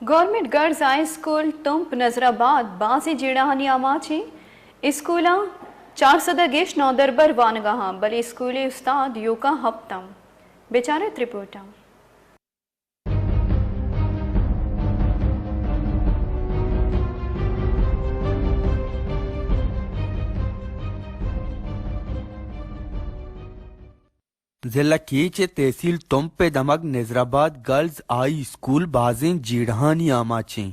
government girls high school तुंप नजराबाद बाजी जेड़ाहानी आमाची स्कूला 400 गेश नौदरबर वानगाहा बली स्कूली उस्ताद योका हफ्तम बेचारे त्रिपुटा जिला कीचे तहसील तुंपे दमक नजराबाद गर्ल्स हाई स्कूल बाजें जीढ़ानी आमाचे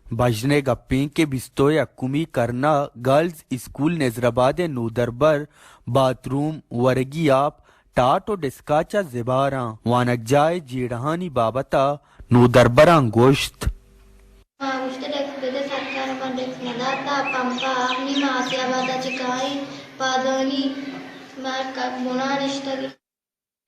बजने गप्पे के बिस्तोय अकुमी करना गर्ल्स स्कूल नजराबाद नूदरबर बाथरूम वर्गी आप टाटो डिस्काचा जिबारा वानक जाए जीढ़ानी बाबता नूदरबरा गोश्त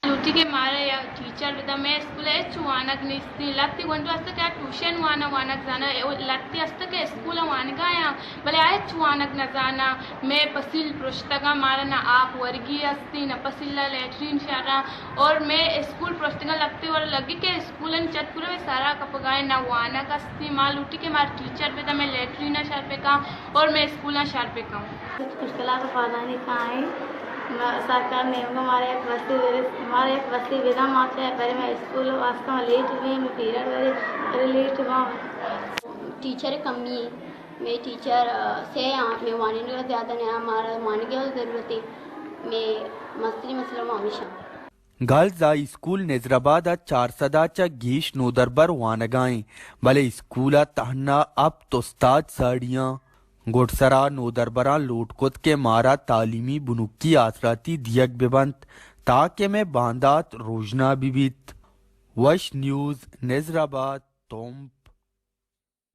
लुटी के मारे या टीचर बेटा मैं स्कूल है चुवानक निस्ती लत्ती गंटू असतं क्या ट्यूशन वाना वानक जाना लत्ती असतं क्या स्कूल वानगा या भले आए चुवानक न जाना मैं पसील पुस्तका मारा ना आप वर्गीय असती न पसीला लैट्रिन शारा और मैं स्कूल पुस्तका लगती और लगी के स्कूल चतपुर में सारा कपगाए ना वानक असती माँ लुटी के मारे टीचर बेटा मैं लैट्रिन शार पे का और मैं स्कूल शार पे का मुश्किल का पाना नहीं खाए सरकार ने हमारे एक बस्ती विदा माचे पहले मैं स्कूल वास्ता लेट हुई मैं पीरियड वेरे लेट हुआ टीचर कमी है मैं टीचर से मैं मानने का ज़्यादा नहीं हमारा मानने की ज़रूरत है मैं मस्ती मसला में हमेशा गर्ल्स हाई स्कूल नजराबाद 400 गीश नूदरबर वानगाएं भले स्कूल तहना अब तोस्ताद साड़ियाँ गोटसरा नूदरबरा लूटकुत के मारा तालीमी बुनुकी आसराती दियक बेबंत ताकि में बांदात रोजना बिबित वश न्यूज़ नजराबाद तुम